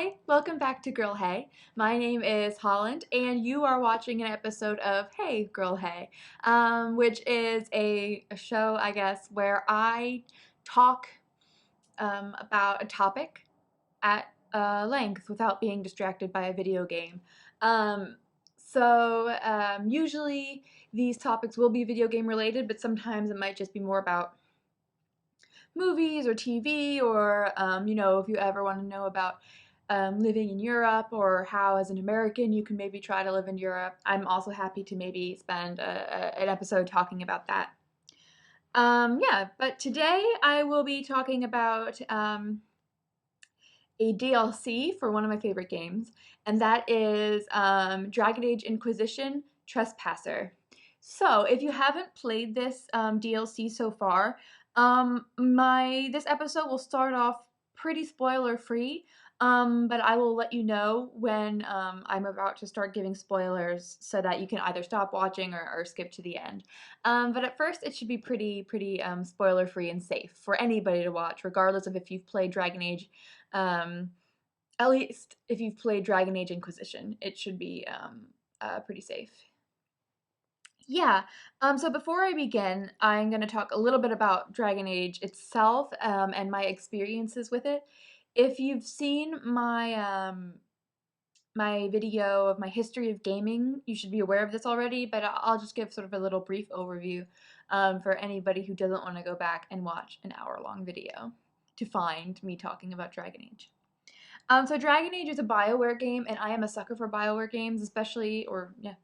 Hey, welcome back to Girl Hey. My name is Holland, and you are watching an episode of Hey Girl Hey, which is a show, I guess, where I talk about a topic at length without being distracted by a video game. Usually these topics will be video game related, but sometimes it might just be more about movies or TV or, if you ever want to know about living in Europe or how, as an American, you can maybe try to live in Europe. I'm also happy to maybe spend an episode talking about that. But today I will be talking about a DLC for one of my favorite games, and that is Dragon Age Inquisition Trespasser. So, if you haven't played this DLC so far, this episode will start off pretty spoiler free, but I will let you know when I'm about to start giving spoilers so that you can either stop watching or skip to the end. But at first, it should be pretty spoiler free and safe for anybody to watch, regardless of if you've played Dragon Age. Um, at least if you've played Dragon Age Inquisition, it should be pretty safe. Yeah, so before I begin, I'm going to talk a little bit about Dragon Age itself and my experiences with it. If you've seen my video of my history of gaming, you should be aware of this already, but I'll just give sort of a little brief overview for anybody who doesn't want to go back and watch an hour-long video to find me talking about Dragon Age. So Dragon Age is a BioWare game, and I am a sucker for BioWare games, especially,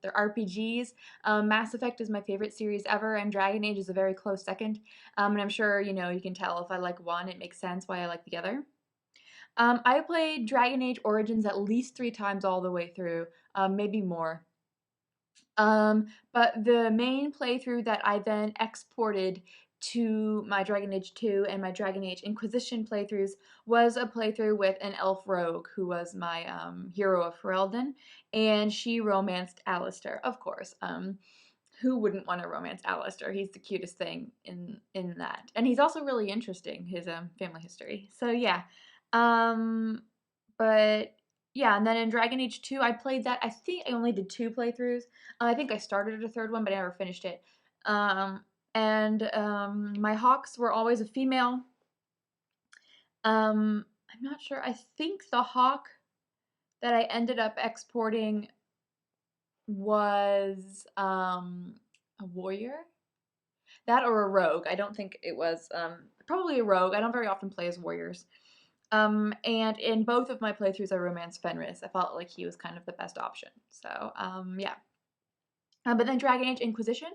they're RPGs. Mass Effect is my favorite series ever, and Dragon Age is a very close second. And I'm sure, you can tell if I like one, it makes sense why I like the other. I played Dragon Age Origins at least 3 times all the way through, maybe more. But the main playthrough that I then exported to my Dragon Age 2 and my Dragon Age Inquisition playthroughs was a playthrough with an elf rogue who was my hero of Ferelden, and she romanced Alistair, of course. Who wouldn't want to romance Alistair? He's the cutest thing in that, and he's also really interesting, his family history. So yeah, um, but yeah, and then in Dragon Age 2, I played that. I think I only did 2 playthroughs. I think I started a third one, but I never finished it. My hawks were always a female. I'm not sure. I think the hawk that I ended up exporting was a warrior. That or a rogue. I don't think it was probably a rogue. I don't very often play as warriors. And in both of my playthroughs, I romanced Fenris. I felt like he was kind of the best option. So, yeah. But then Dragon Age Inquisition,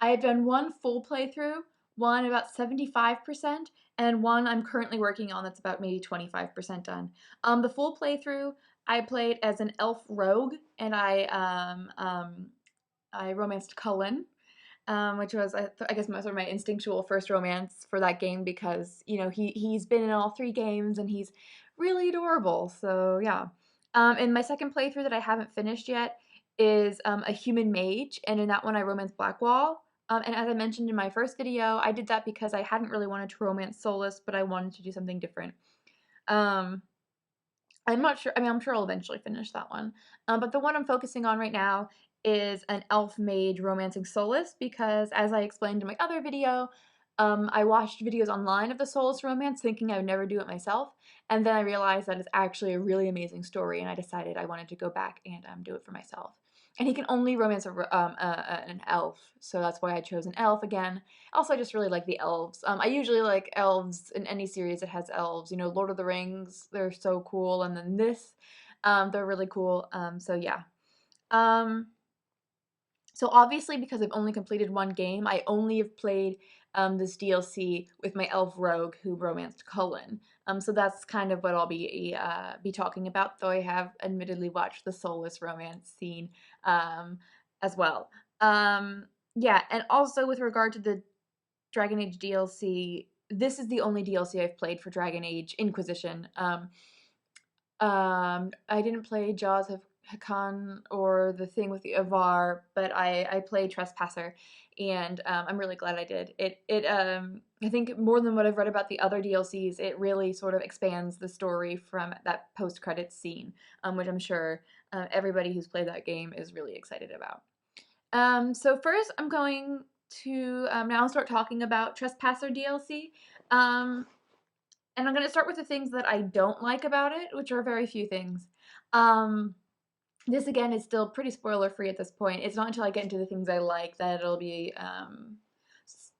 I had done one full playthrough, one about 75%, and one I'm currently working on that's about maybe 25% done. The full playthrough, I played as an elf rogue, and I romanced Cullen, which was, I guess, sort of my instinctual first romance for that game because, he's been in all 3 games and he's really adorable. So, yeah. And my second playthrough that I haven't finished yet is a human mage, and in that one I romanced Blackwall. And as I mentioned in my first video, I did that because I hadn't really wanted to romance Solas, but I wanted to do something different. Um, I'm not sure. I mean, I'm sure I'll eventually finish that one. But the one I'm focusing on right now is an elf mage romancing Solas because, as I explained in my other video, I watched videos online of the Solas romance thinking I would never do it myself. And then I realized that it's actually a really amazing story, and I decided I wanted to go back and do it for myself. And he can only romance an elf, so that's why I chose an elf again. Also, I just really like the elves. I usually like elves in any series that has elves. Lord of the Rings, they're so cool, and then this, they're really cool. So yeah. So obviously, because I've only completed one game, I only have played this DLC with my elf rogue who romanced Cullen. So that's kind of what I'll be talking about, though I have admittedly watched the Solas romance scene as well. Yeah, and also with regard to the Dragon Age DLC, this is the only DLC I've played for Dragon Age Inquisition. I didn't play Jaws of Hakan or the thing with the Avar, but I played Trespasser, and I'm really glad I did. I think more than what I've read about the other DLCs, it really sort of expands the story from that post-credits scene, which I'm sure everybody who's played that game is really excited about. So first, I'm going to now start talking about Trespasser DLC. Um, and I'm going to start with the things that I don't like about it, which are very few things. Um, this again is still pretty spoiler free at this point. It's not until I get into the things I like that it'll be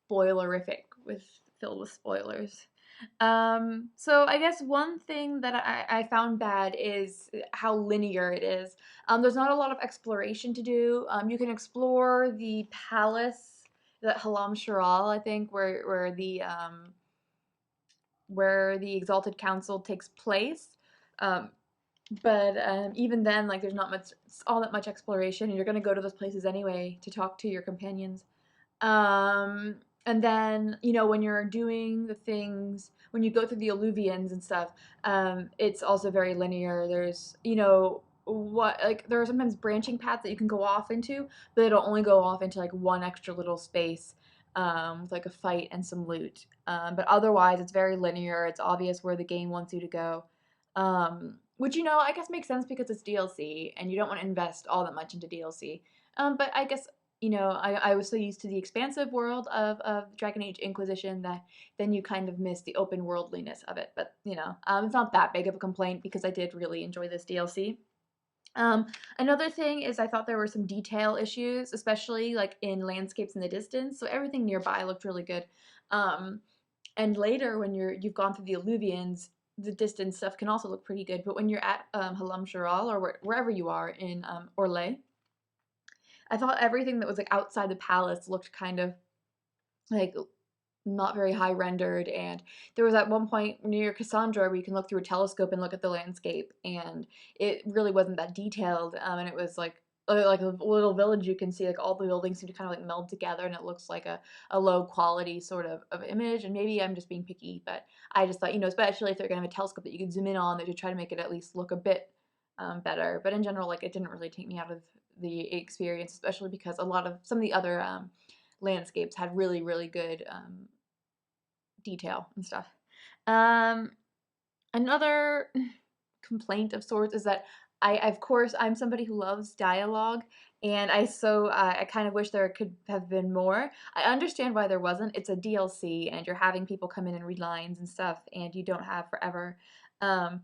spoilerific with filled with spoilers. So I guess one thing that I found bad is how linear it is. There's not a lot of exploration to do. You can explore the palace, the Halam Sharal, I think, where the Exalted Council takes place. Um, but even then, like, there's not much all that much exploration, and you're gonna go to those places anyway to talk to your companions. Um, and then, when you're doing the things, when you go through the alluvians and stuff, it's also very linear. There's, there are sometimes branching paths that you can go off into, but it'll only go off into like one extra little space, with like a fight and some loot. But otherwise, it's very linear. It's obvious where the game wants you to go. Which, I guess makes sense because it's DLC and you don't want to invest all that much into DLC. But I guess I was so used to the expansive world of Dragon Age Inquisition that then you kind of miss the open worldliness of it. But, it's not that big of a complaint because I did really enjoy this DLC. Another thing is I thought there were some detail issues, especially like in landscapes in the distance. So everything nearby looked really good. Um, and later when you've gone through the alluvians, the distance stuff can also look pretty good. But when you're at Halam Sharal or wherever you are in Orlais, I thought everything that was like outside the palace looked kind of like not very high rendered. And there was at one point near Cassandra where you can look through a telescope and look at the landscape, and it really wasn't that detailed. And it was like a little village. You can see like all the buildings seem to kind of like meld together, and it looks like a low quality sort of image. And maybe I'm just being picky, but I just thought, especially if they're gonna have a telescope that you can zoom in on, that to try to make it at least look a bit better. But in general, like, it didn't really take me out of the experience, especially because some of the other landscapes had really, really good detail and stuff. Um, Another complaint of sorts is that of course, I'm somebody who loves dialogue, and I kind of wish there could have been more. I understand why there wasn't. It's a DLC, and you're having people come in and read lines and stuff, and you don't have forever. Um,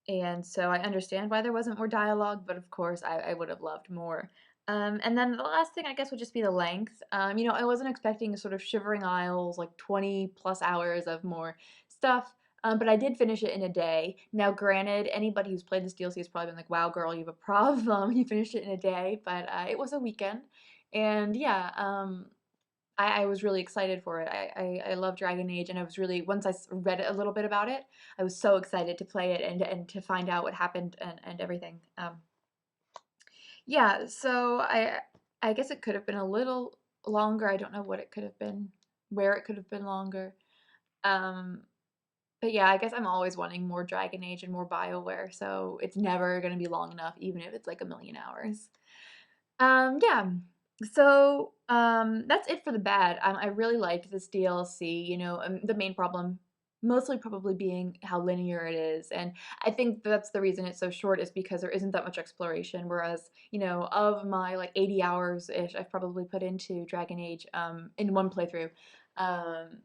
and so I understand why there wasn't more dialogue, but of course I would have loved more. And then the last thing I guess would just be the length. I wasn't expecting sort of Shivering Isles, like 20 plus hours of more stuff. But I did finish it in a day. Now, granted, anybody who's played this DLC has probably been like, wow, girl, you have a problem. You finished it in a day. But it was a weekend. And yeah, I was really excited for it. I love Dragon Age, and I was really, once I read a little bit about it, I was so excited to play it and to find out what happened and everything. Yeah, so I guess it could have been a little longer. I don't know what it could have been, where it could have been longer. Um, but yeah, I guess I'm always wanting more Dragon Age and more BioWare, so it's never going to be long enough, even if it's like a million hours. Yeah. So, that's it for the bad. I really liked this DLC, the main problem mostly probably being how linear it is. And I think that's the reason it's so short is because there isn't that much exploration. Whereas, of my like 80 hours ish, I've probably put into Dragon Age, in one playthrough, um,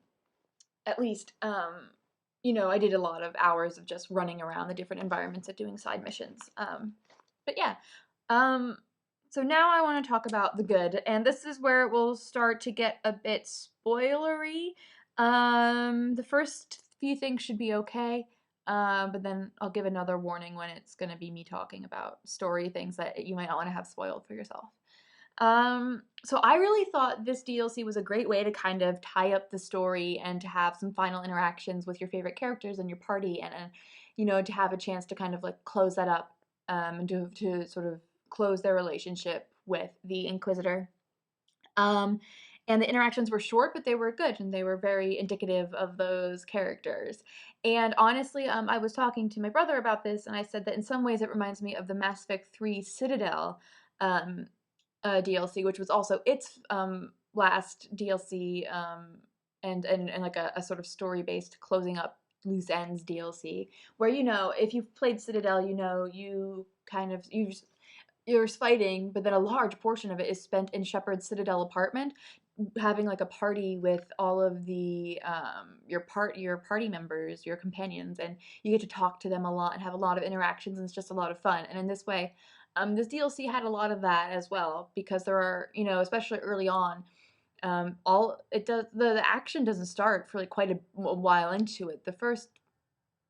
at least, I did a lot of hours of just running around the different environments and doing side missions. But yeah, um, so now I want to talk about the good, and this is where it will start to get a bit spoilery. The first few things should be okay, but then I'll give another warning when it's going to be me talking about story things that you might not want to have spoiled for yourself. So I really thought this DLC was a great way to kind of tie up the story and to have some final interactions with your favorite characters and your party, and to have a chance to kind of like close that up, and to sort of close their relationship with the Inquisitor. Um, and the interactions were short, but they were good, and they were very indicative of those characters. And honestly, I was talking to my brother about this, and I said that in some ways it reminds me of the Mass Effect 3 Citadel, DLC, which was also its last DLC, and like a sort of story-based closing up loose ends DLC, where if you've played Citadel, you kind of you're fighting, but then a large portion of it is spent in Shepard's Citadel apartment, having like a party with all of the your party members, your companions, and you get to talk to them a lot and have a lot of interactions, and it's just a lot of fun. And in this way, this DLC had a lot of that as well, because there are, especially early on, all it does the action doesn't start for like quite a while into it. The first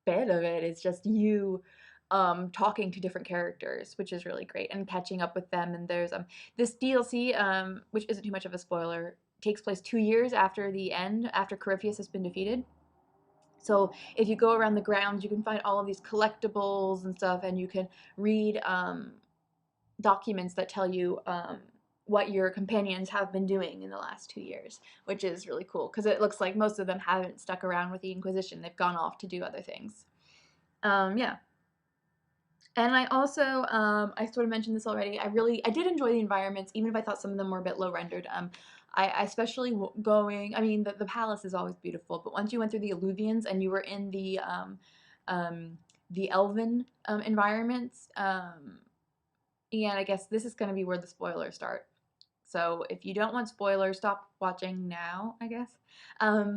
bit of it is just you talking to different characters, which is really great, and catching up with them. And there's this DLC, which isn't too much of a spoiler, takes place 2 years after the end, after Corypheus has been defeated. So if you go around the grounds, you can find all of these collectibles and stuff, and you can read documents that tell you what your companions have been doing in the last 2 years, which is really cool, because it looks like most of them haven't stuck around with the Inquisition. They've gone off to do other things. Yeah. And I also, I sort of mentioned this already, I did enjoy the environments, even if I thought some of them were a bit low rendered. I especially I mean, the palace is always beautiful, but once you went through the Alluvians and you were in the elven environments, and I guess this is going to be where the spoilers start. So if you don't want spoilers, stop watching now, I guess.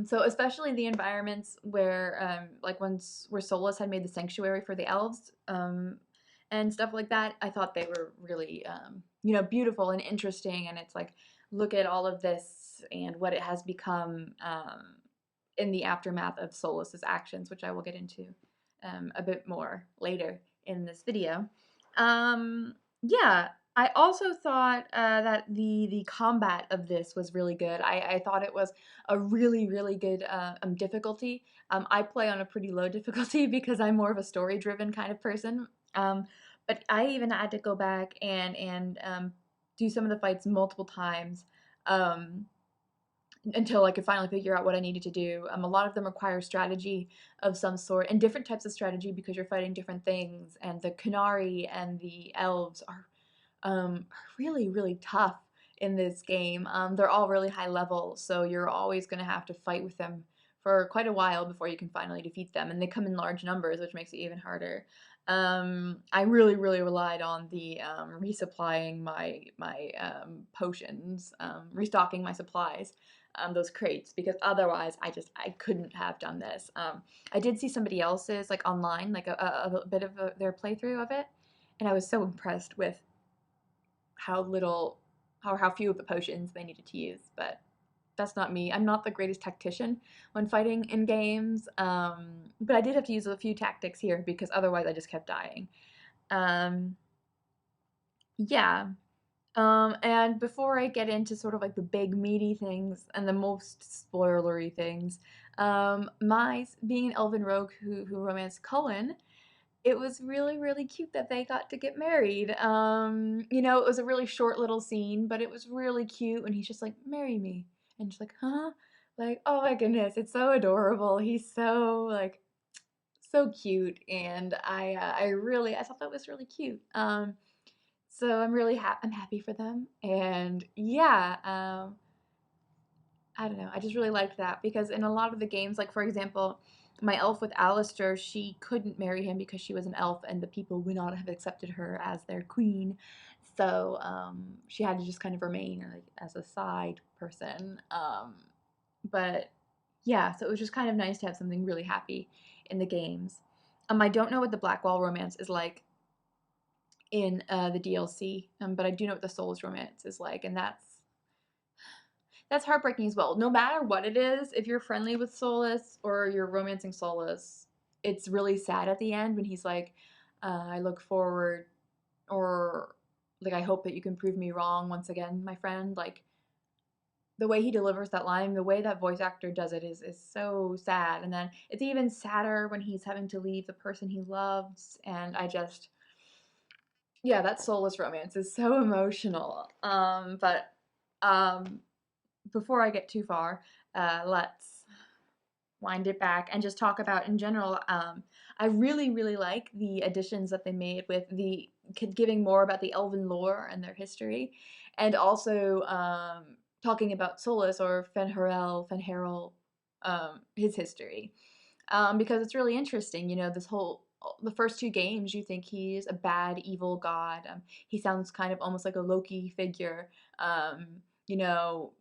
So especially the environments where, like where Solas had made the sanctuary for the elves, and stuff like that, I thought they were really, beautiful and interesting. And it's like, look at all of this and what it has become in the aftermath of Solas's actions, which I will get into a bit more later in this video. Yeah, I also thought that the combat of this was really good. I thought it was a really, really good difficulty. I play on a pretty low difficulty because I'm more of a story-driven kind of person. But I even had to go back and do some of the fights multiple times until I could finally figure out what I needed to do. A lot of them require strategy of some sort, and different types of strategy, because you're fighting different things. And the Qunari and the elves are really, really tough in this game. They're all really high level, so you're always going to have to fight with them for quite a while before you can finally defeat them. And they come in large numbers, which makes it even harder. I really, really relied on the resupplying my potions, restocking my supplies, those crates, because otherwise I couldn't have done this. I did see somebody else's like online, like a bit of their playthrough of it, and I was so impressed with how little, how few of the potions they needed to use. But that's not me. I'm not the greatest tactician when fighting in games, but I did have to use a few tactics here because otherwise I just kept dying. Yeah. And before I get into sort of like the big meaty things and the most spoilery things, my being an elven rogue who romanced Cullen, it was really, really cute that they got to get married. It was a really short little scene, but it was really cute. And he's just like, "Marry me," and she's like, "Huh?" Like, oh my goodness, it's so adorable. He's so like so cute, and I thought that was really cute. So I'm happy for them, and yeah, I don't know, I just really liked that, because in a lot of the games, like for example, my elf with Alistair, she couldn't marry him because she was an elf, and the people would not have accepted her as their queen. So she had to just kind of remain like as a side person. But yeah, so it was just kind of nice to have something really happy in the games. I don't know what the Blackwall romance is like in the DLC, but I do know what the Solas romance is like, and that's heartbreaking as well. No matter what it is, if you're friendly with Solas or you're romancing Solas, it's really sad at the end when he's like, "I look forward," or like, "I hope that you can prove me wrong once again, my friend." Like, the way he delivers that line, the way that voice actor does it is so sad. And then it's even sadder when he's having to leave the person he loves, and yeah, that soulless romance is so emotional. But before I get too far, let's wind it back and just talk about in general. I really, really like the additions that they made with the giving more about the elven lore and their history, and also talking about Solas, or Fenharel, his history, because it's really interesting. You know, the first two games, you think he's a bad, evil god. He sounds kind of almost like a Loki figure. Um, you know,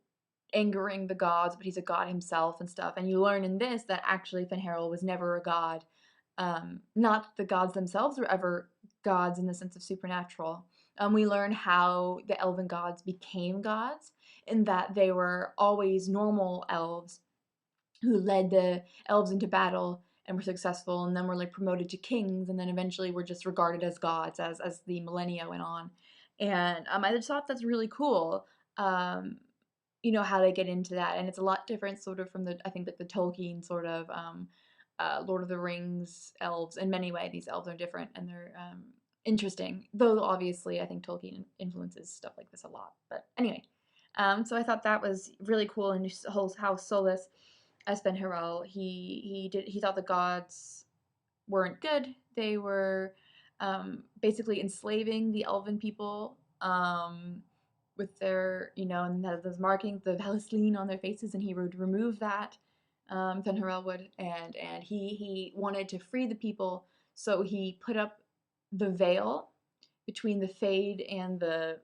angering the gods, but he's a god himself and stuff. And you learn in this that actually Fenharil was never a god. Not that the gods themselves were ever gods in the sense of supernatural. We learn how the elven gods became gods, in that they were always normal elves who led the elves into battle and were successful, and then were like promoted to kings, and then eventually were just regarded as gods as the millennia went on. And I just thought that's really cool. Um, you know, how to get into that, and it's a lot different sort of from the, I think, like the Tolkien sort of Lord of the Rings elves. In many ways these elves are different, and they're interesting, though obviously I think Tolkien influences stuff like this a lot. But anyway, so I thought that was really cool. And how Solas as Fenharil, he thought the gods weren't good. They were basically enslaving the elven people, with their, you know, and those markings, the Valesline on their faces, and he would remove that. Fenharil would, and he wanted to free the people, so he put up the veil between the Fade and the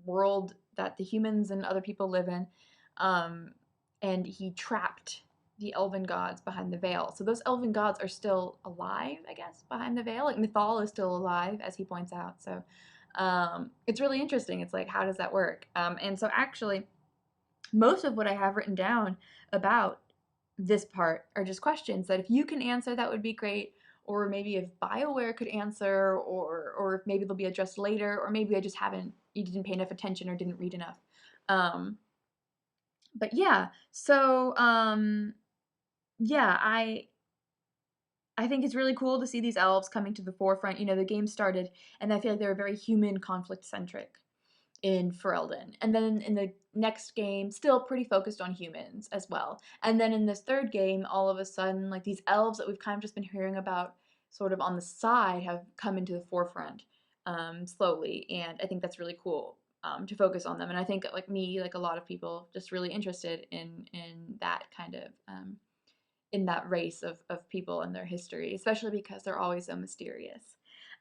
world that the humans and other people live in, and he trapped the elven gods behind the veil. So those elven gods are still alive, I guess, behind the veil. Like Mythal is still alive, as he points out. So it's really interesting. It's like, how does that work? And so actually, most of what I have written down about this part are just questions that if you can answer, that would be great. Or maybe if BioWare could answer, or if maybe they'll be addressed later, or maybe you didn't pay enough attention or didn't read enough. But yeah, so yeah, I think it's really cool to see these elves coming to the forefront. You know, the game started, and I feel like they were very human, conflict centric in Ferelden. And then in the next game, still pretty focused on humans as well. And then in this third game, all of a sudden, like these elves that we've kind of just been hearing about sort of on the side have come into the forefront slowly. And I think that's really cool, to focus on them. And I think, like me, like a lot of people, just really interested in that kind of in that race of people and their history, especially because they're always so mysterious.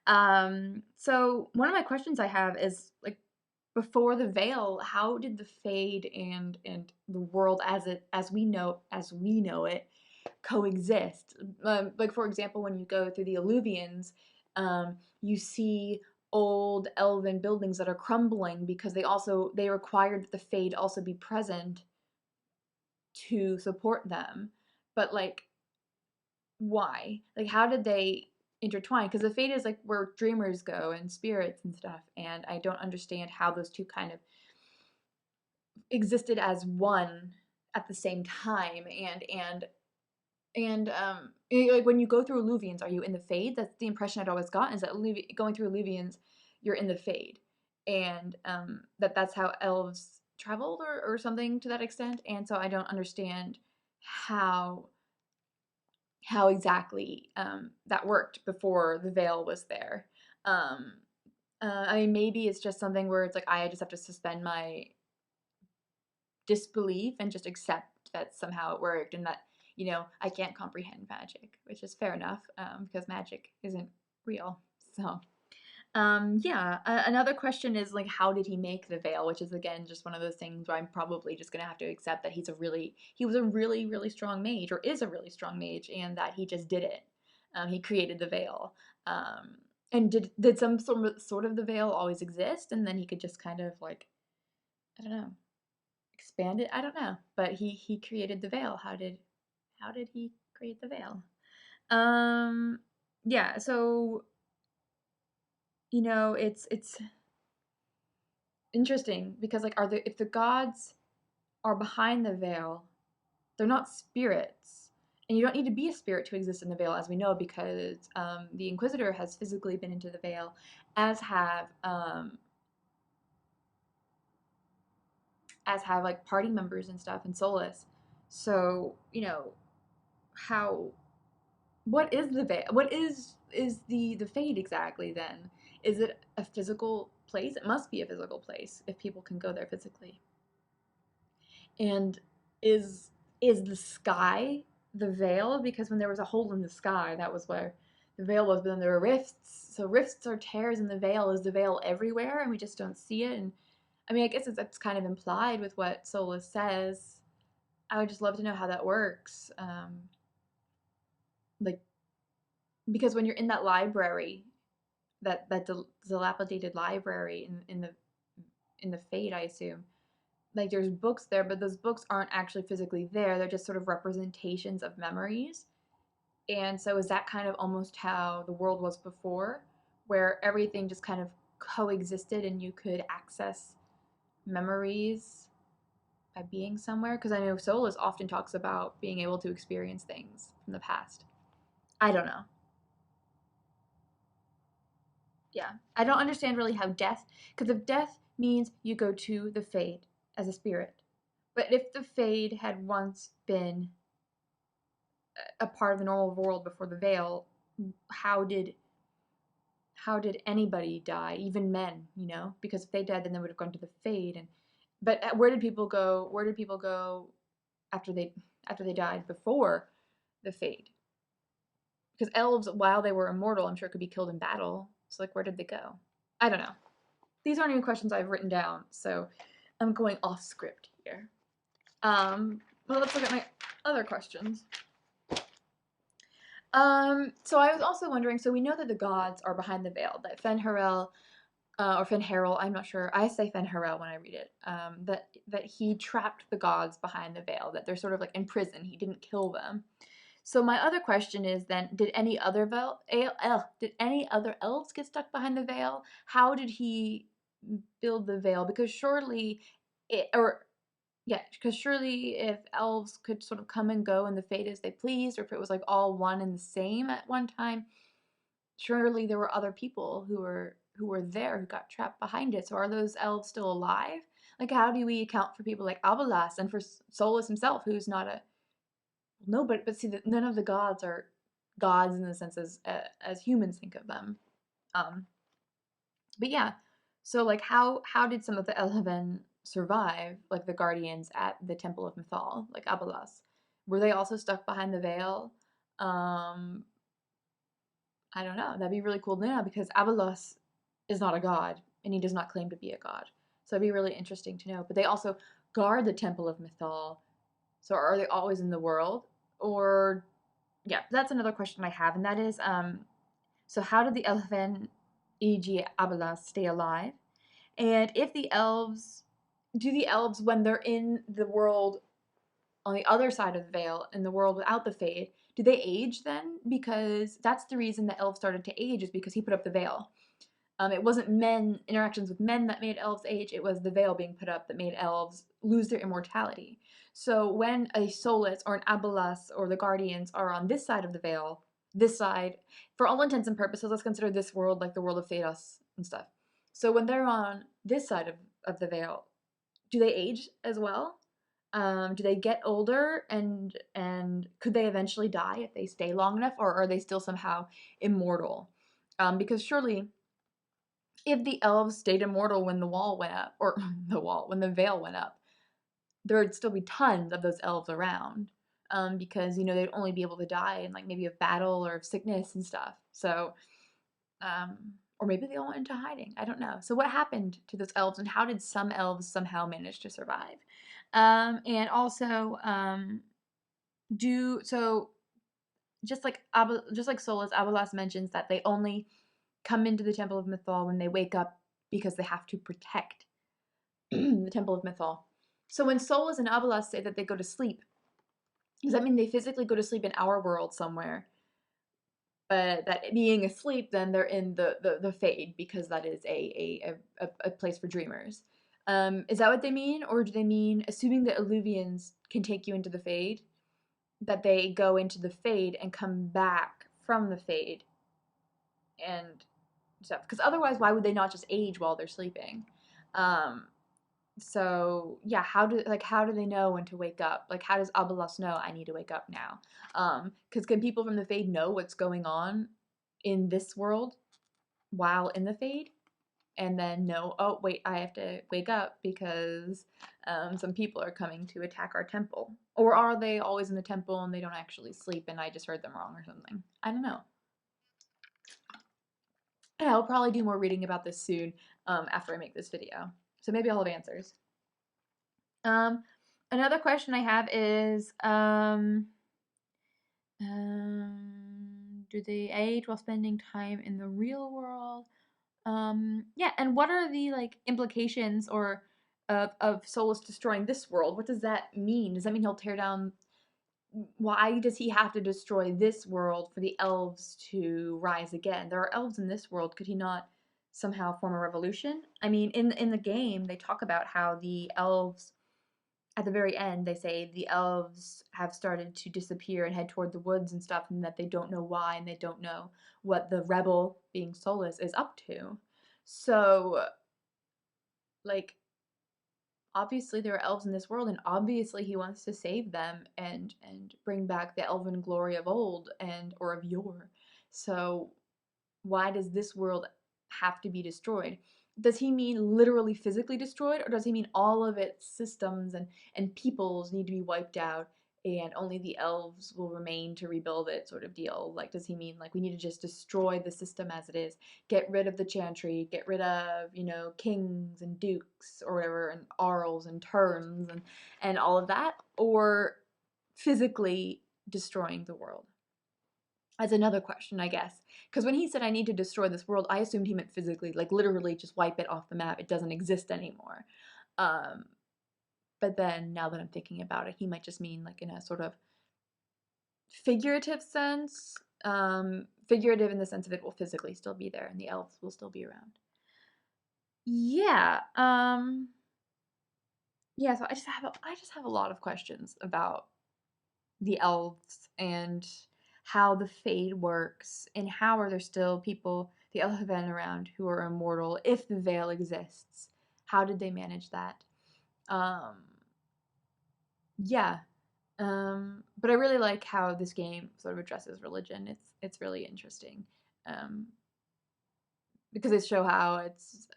So one of my questions I have is, like, before the veil, how did the Fade and the world as we know it coexist? Like, for example, when you go through the Alluvians, you see old elven buildings that are crumbling because they required that the Fade also be present to support them. But like, why? Like, how did they intertwine? Because the Fade is like where dreamers go and spirits and stuff, and I don't understand how those two kind of existed as one at the same time. Like, when you go through Alluvians, are you in the Fade? That's the impression I'd always gotten, is that going through Alluvians, you're in the Fade, and that's how elves traveled, or something to that extent. And so I don't understand how exactly that worked before the veil was there. Um, I mean, maybe it's just something where it's like I just have to suspend my disbelief and just accept that somehow it worked, and that, you know, I can't comprehend magic, which is fair enough, because magic isn't real. So yeah, another question is, like, how did he make the veil? Which is, again, just one of those things where I'm probably just gonna have to accept that he was a really, really strong mage, or is a really strong mage, and that he just did it. He created the veil. And did some sort of the veil always exist, and then he could just kind of, like, I don't know, expand it? I don't know. But he created the veil. How did he create the veil? Yeah, so, you know, it's interesting because, like, if the gods are behind the veil, they're not spirits, and you don't need to be a spirit to exist in the veil, as we know, because the Inquisitor has physically been into the veil, as have like party members and stuff, and Solas. So, you know, how what is the veil? What is the Fade exactly then? Is it a physical place? It must be a physical place if people can go there physically. And is is the sky the veil? Because when there was a hole in the sky, that was where the veil was, but then there were rifts. So rifts or tears in the veil. Is the veil everywhere and we just don't see it? And I mean, I guess that's kind of implied with what Solas says. I would just love to know how that works. Like, because when you're in that library, that dilapidated library in the Fade, I assume, like there's books there, but those books aren't actually physically there. They're just sort of representations of memories. And so is that kind of almost how the world was before, where everything just kind of coexisted and you could access memories by being somewhere? Because I know Solas often talks about being able to experience things from the past. I don't know. Yeah. I don't understand really how death, because if death means you go to the Fade as a spirit, but if the Fade had once been a part of the normal world before the veil, how did anybody die, even men, you know? Because if they died, then they would have gone to the Fade. And but where did people go? Where did people go after they died before the Fade? Because elves, while they were immortal, I'm sure could be killed in battle. So like, where did they go? I don't know. These aren't even questions I've written down, so I'm going off script here. Well, let's look at my other questions. So I was also wondering, so we know that the gods are behind the veil, that Fen'Harel, or Fen'Harel, I'm not sure, I say Fen'Harel when I read it, that he trapped the gods behind the veil, that they're sort of like in prison, he didn't kill them. So my other question is then, did any other elves get stuck behind the veil? How did he build the veil? Because surely surely if elves could sort of come and go in the Fade as they pleased, or if it was like all one and the same at one time, surely there were other people who were there who got trapped behind it. So are those elves still alive? Like, how do we account for people like Abelas and for Solas himself, who's not a no, but see that none of the gods are gods in the sense as humans think of them. Um, but yeah, so like how did some of the Eleven survive, like the guardians at the Temple of Mythal, like Abelas? Were they also stuck behind the veil? Um, I don't know. That'd be really cool to know because Abelas is not a god and he does not claim to be a god. So it'd be really interesting to know. But they also guard the Temple of Mythal. So are they always in the world? Or yeah, that's another question I have, and that is, so how did the elephant, e.g. Abelas, stay alive? And if the elves, do the elves, when they're in the world on the other side of the veil, in the world without the Fade, do they age then? Because that's the reason that elves started to age, is because he put up the veil. It wasn't interactions with men that made elves age, it was the veil being put up that made elves lose their immortality. So when a Solas or an Abelas or the Guardians are on this side of the veil, this side, for all intents and purposes, let's consider this world like the world of Thedos and stuff. So when they're on this side of the veil, do they age as well? Do they get older and could they eventually die if they stay long enough, or are they still somehow immortal? Because surely if the elves stayed immortal when the wall went up, or when the veil went up, there would still be tons of those elves around. Because, they'd only be able to die in like maybe of battle or of sickness and stuff. So, or maybe they all went into hiding. I don't know. So what happened to those elves and how did some elves somehow manage to survive? And also, just like Solas, Abelas mentions that they only come into the Temple of Mythal when they wake up because they have to protect the Temple of Mythal. So when Solas and Abelas say that they go to sleep, does that mean they physically go to sleep in our world somewhere? But that being asleep, then they're in the Fade because that is a place for dreamers. Is that what they mean? Or do they mean, assuming that Illuvians can take you into the Fade, that they go into the Fade and come back from the Fade and stuff? Because otherwise, why would they not just age while they're sleeping? So yeah, how do they know when to wake up? Like, how does Abelas know I need to wake up now? Because can people from the Fade know what's going on in this world while in the Fade? and then know, oh wait, I have to wake up because some people are coming to attack our temple? Or are they always in the temple and they don't actually sleep and I just heard them wrong or something? I don't know. Yeah, I'll probably do more reading about this soon after I make this video. So maybe I'll have answers. Um, Another question I have is, do they age while spending time in the real world? Yeah, and what are the like implications or of Solus destroying this world? What does that mean? Does that mean he'll tear down? Why does he have to destroy this world for the elves to rise again? There are elves in this world. Could he not somehow form a revolution? I mean, in the game, they talk about how the elves at the very end, they say the elves have started to disappear and head toward the woods and stuff, and that they don't know why, and they don't know what the rebel, being Solus, is up to. So, like, obviously there are elves in this world, and obviously he wants to save them and bring back the elven glory of old and or of yore. So, why does this world have to be destroyed? Does he mean literally physically destroyed, or does he mean all of its systems and peoples need to be wiped out and only the elves will remain to rebuild it, sort of deal? Like, does he mean like we need to just destroy the system as it is, get rid of the chantry, get rid of, you know, kings and dukes or whatever, and arls and turns and all of that, or physically destroying the world? As another question, I guess. Because when he said I need to destroy this world, I assumed he meant physically, like literally just wipe it off the map. It doesn't exist anymore. Um, but then now that I'm thinking about it, he might just mean like in a sort of figurative sense. Figurative in the sense of it will physically still be there and the elves will still be around. Yeah. Yeah, so I just have a lot of questions about the elves and how the fade works and how are there still people, the Elven, around who are immortal if the veil exists. How did they manage that? Um, yeah. But I really like how this game sort of addresses religion. It's really interesting. Um, because they show how it's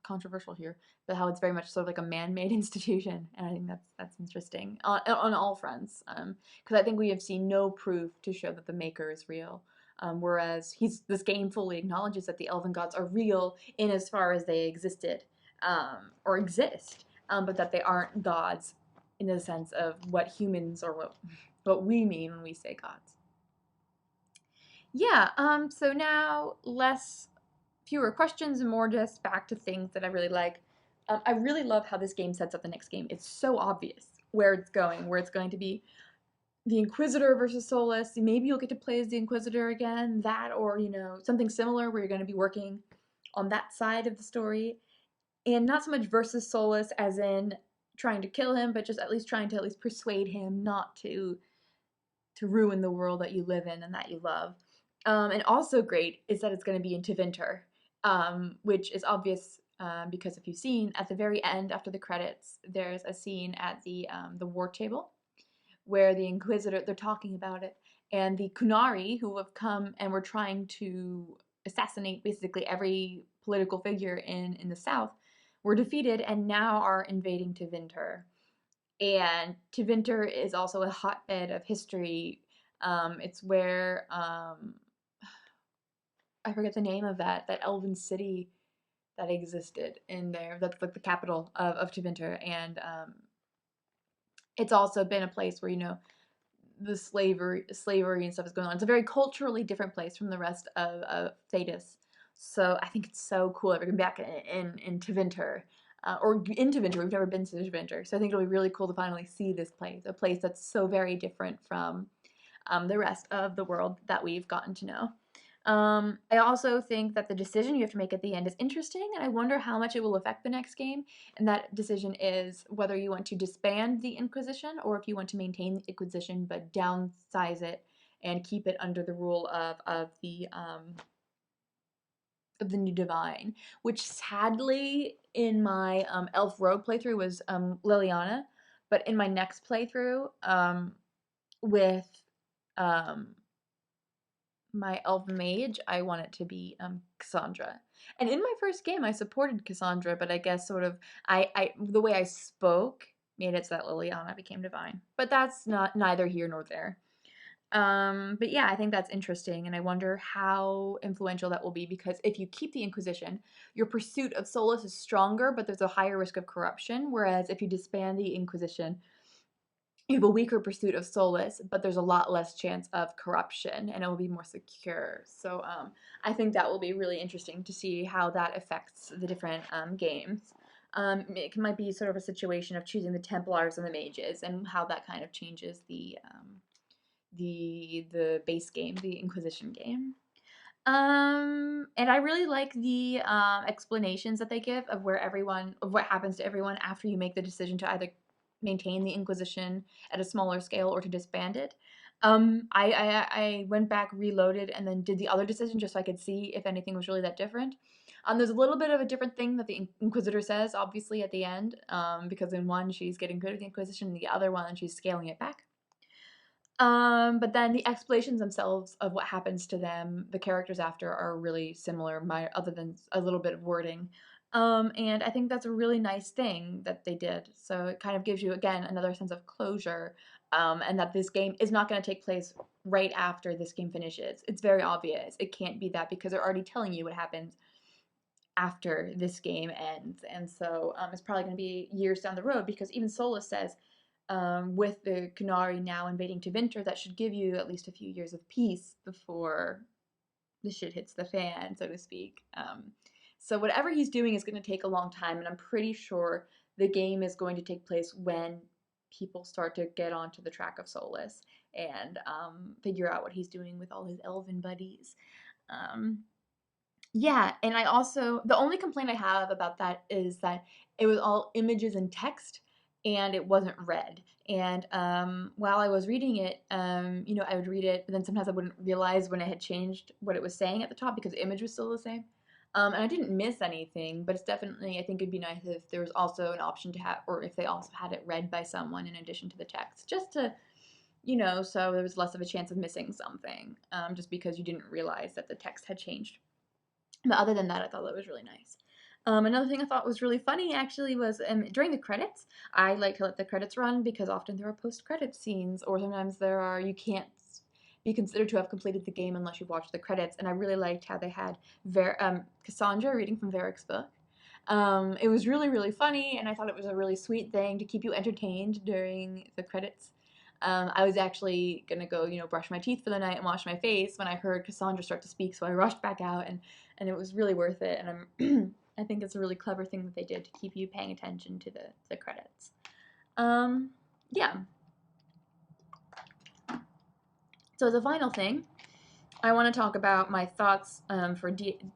controversial here, but how it's very much sort of like a man-made institution, and I think that's interesting on all fronts. Because I think we have seen no proof to show that the Maker is real. Whereas this game fully acknowledges that the Elven gods are real in as far as they existed or exist, but that they aren't gods in the sense of what humans or what we mean when we say gods. Yeah. So now fewer questions and more just back to things that I really like. I really love how this game sets up the next game. It's so obvious where it's going to be the Inquisitor versus Solas. Maybe you'll get to play as the Inquisitor again, that or, you know, something similar where you're going to be working on that side of the story. And not so much versus Solas as in trying to kill him, but just at least trying to at least persuade him not to ruin the world that you live in and that you love. And also great is that it's going to be in Tevinter, which is obvious because if you've seen at the very end after the credits, there's a scene at the war table where the Inquisitor, they're talking about it, and the Kunari who have come and were trying to assassinate basically every political figure in the south were defeated and now are invading Tevinter. And Tevinter is also a hotbed of history. It's where I forget the name of that elven city that existed in there. That's like the capital of Tevinter, and it's also been a place where, you know, the slavery and stuff is going on. It's a very culturally different place from the rest of Thedas. So I think it's so cool that we're going to be back in Tevinter. Or in Tevinter. We've never been to Tevinter. So I think it'll be really cool to finally see this place. A place that's so very different from the rest of the world that we've gotten to know. I also think that the decision you have to make at the end is interesting, and I wonder how much it will affect the next game. And that decision is whether you want to disband the Inquisition or if you want to maintain the Inquisition but downsize it and keep it under the rule of the new Divine, which sadly in my Elf Rogue playthrough was Liliana, but in my next playthrough with um, my elf mage, I want it to be Cassandra. And in my first game, I supported Cassandra, but I guess sort of the way I spoke made it so that Liliana became divine. But that's not neither here nor there. But yeah, I think that's interesting, and I wonder how influential that will be, because if you keep the Inquisition, your pursuit of Solas is stronger, but there's a higher risk of corruption, whereas if you disband the Inquisition, you have a weaker pursuit of Solas, but there's a lot less chance of corruption, and it will be more secure. So I think that will be really interesting to see how that affects the different games. It might be sort of a situation of choosing the Templars and the Mages, and how that kind of changes the base game, the Inquisition game. And I really like the explanations that they give of what happens to everyone after you make the decision to either maintain the Inquisition at a smaller scale or to disband it. I went back, reloaded, and then did the other decision just so I could see if anything was really that different. There's a little bit of a different thing that the Inquisitor says, obviously, at the end, because in one she's getting rid of the Inquisition, and the other one she's scaling it back. But then the explanations themselves of what happens to them, the characters after, are really similar, other than a little bit of wording. And I think that's a really nice thing that they did. So it kind of gives you, again, another sense of closure, and that this game is not going to take place right after this game finishes. It's very obvious. It can't be that, because they're already telling you what happens after this game ends. And so it's probably going to be years down the road, because even Solas says, with the Qunari now invading Tevinter, that should give you at least a few years of peace before the shit hits the fan, so to speak. So whatever he's doing is going to take a long time, and I'm pretty sure the game is going to take place when people start to get onto the track of Solas and figure out what he's doing with all his elven buddies. Yeah, and I also, the only complaint I have about that is that it was all images and text, and it wasn't read. And while I was reading it, I would read it, but then sometimes I wouldn't realize when it had changed what it was saying at the top, because the image was still the same. And I didn't miss anything, but it's definitely, I think it'd be nice if there was also an option to have, or if they also had it read by someone in addition to the text, just to, so there was less of a chance of missing something, just because you didn't realize that the text had changed. But other than that, I thought that was really nice. Another thing I thought was really funny, actually, was during the credits. I like to let the credits run, because often there are post-credit scenes, or sometimes you can't be considered to have completed the game unless you've watched the credits. And I really liked how they had Cassandra reading from Varric's book. It was really, really funny, and I thought it was a really sweet thing to keep you entertained during the credits. I was actually gonna go, brush my teeth for the night and wash my face when I heard Cassandra start to speak, so I rushed back out, and it was really worth it. And I think it's a really clever thing that they did to keep you paying attention to the credits. Yeah. So as a final thing, I want to talk about my thoughts for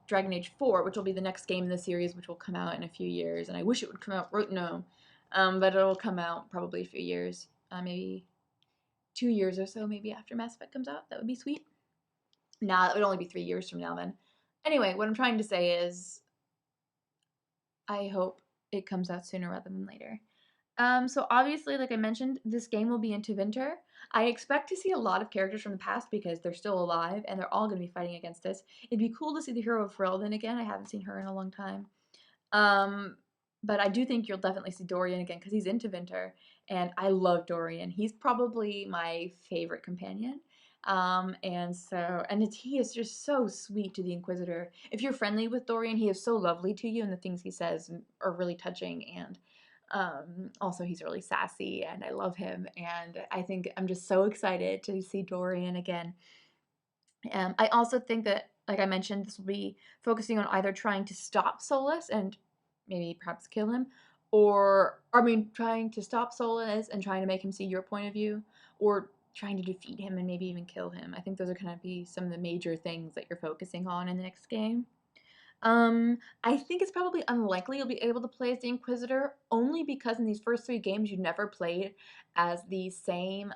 Dragon Age 4, which will be the next game in the series, which will come out in a few years. And I wish it would come out right now, but it'll come out probably a few years, maybe 2 years or so, maybe after Mass Effect comes out. That would be sweet. Nah, it would only be 3 years from now then. Anyway, what I'm trying to say is, I hope it comes out sooner rather than later. So obviously, like I mentioned, this game will be in Tevinter. I expect to see a lot of characters from the past, because they're still alive and they're all going to be fighting against us. It'd be cool to see the hero of Ferelden again. I haven't seen her in a long time. But I do think you'll definitely see Dorian again, because he's in Tevinter, and I love Dorian. He's probably my favorite companion. He is just so sweet to the Inquisitor. If you're friendly with Dorian, he is so lovely to you, and the things he says are really touching. And also, he's really sassy, and I love him. And I think I'm just so excited to see Dorian again. I also think that, like I mentioned, this will be focusing on either trying to stop Solas and maybe perhaps kill him, trying to stop Solas and trying to make him see your point of view, or trying to defeat him and maybe even kill him. I think those are going to be some of the major things that you're focusing on in the next game. I think it's probably unlikely you'll be able to play as the Inquisitor, only because in these first 3 games you never played as the same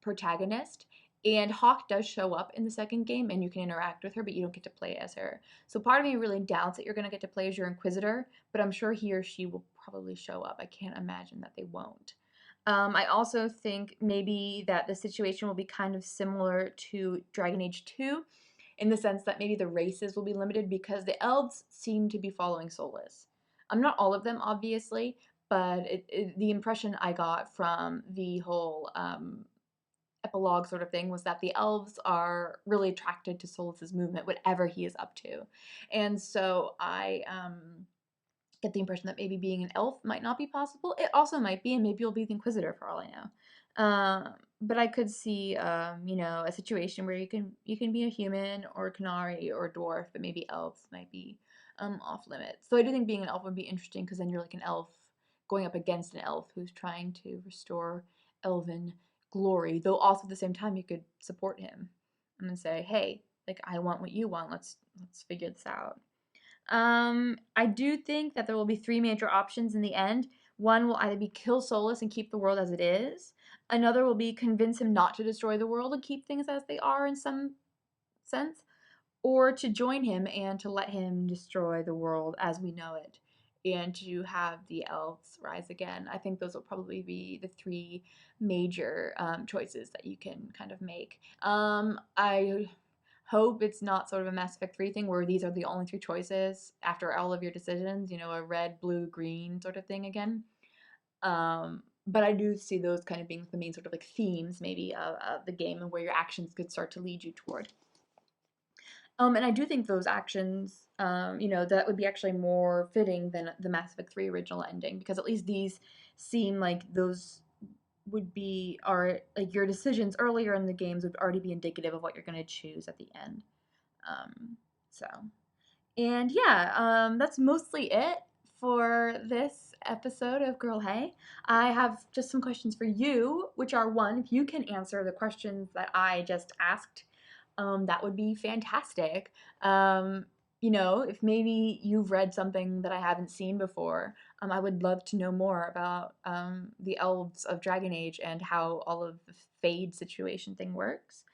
protagonist. And Hawke does show up in the second game, and you can interact with her, but you don't get to play as her. So part of me really doubts that you're going to get to play as your Inquisitor, but I'm sure he or she will probably show up. I can't imagine that they won't. I also think maybe that the situation will be kind of similar to Dragon Age 2 in the sense that maybe the races will be limited because the elves seem to be following Solas. Not all of them, obviously, but the impression I got from the whole epilogue sort of thing was that the elves are really attracted to Solas's movement, whatever he is up to. And so I get the impression that maybe being an elf might not be possible. It also might be, and maybe you'll be the Inquisitor for all I know. But I could see, you know, a situation where you can be a human or a Canary or a dwarf, but maybe elves might be off limits. So I do think being an elf would be interesting because then you're like an elf going up against an elf who's trying to restore elven glory. Though also at the same time you could support him and say, hey, like I want what you want. Let's figure this out. I do think that there will be three major options in the end. One will either be kill Solas and keep the world as it is. Another will be convince him not to destroy the world and keep things as they are in some sense. Or to join him and to let him destroy the world as we know it. And to have the elves rise again. I think those will probably be the three major choices that you can kind of make. I hope it's not sort of a Mass Effect 3 thing where these are the only three choices after all of your decisions, you know, a red, blue, green sort of thing again. But I do see those kind of being the main sort of like themes maybe of the game and where your actions could start to lead you toward. And I do think those actions, you know, that would be actually more fitting than the Mass Effect 3 original ending because at least these seem like those would be are like your decisions earlier in the games would already be indicative of what you're going to choose at the end. Um, so, and yeah, that's mostly it for this episode of Girl Hey. I have just some questions for you, which are one, if you can answer the questions that I just asked, that would be fantastic. You know, if maybe you've read something that I haven't seen before, I would love to know more about the elves of Dragon Age and how all of the fade situation thing works.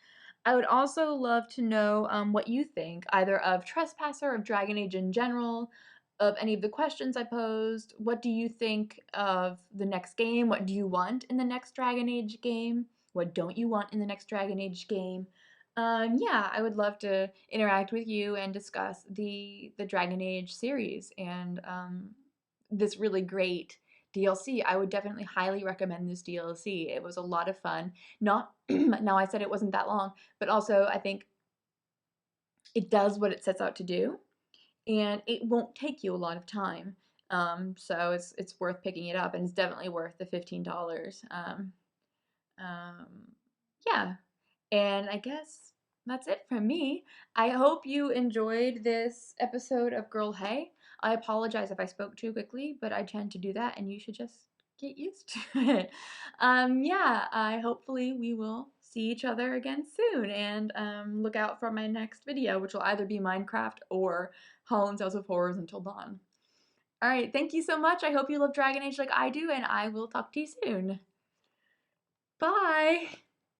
I would also love to know what you think, either of Trespasser, of Dragon Age in general, of any of the questions I posed. What do you think of the next game? What do you want in the next Dragon Age game? What don't you want in the next Dragon Age game? Yeah, I would love to interact with you and discuss the Dragon Age series and this really great DLC. I would definitely highly recommend this DLC. It was a lot of fun. Not now I said it wasn't that long, but also I think it does what it sets out to do, and it won't take you a lot of time. So it's worth picking it up, and it's definitely worth the $15. Um, yeah, and I guess that's it from me. I hope you enjoyed this episode of Girl Hey. I apologize if I spoke too quickly, but I tend to do that, and you should just get used to it. Yeah, I hopefully we will see each other again soon, and look out for my next video, which will either be Minecraft or Holland's House of Horrors Until Dawn. All right, thank you so much. I hope you love Dragon Age like I do, and I will talk to you soon. Bye!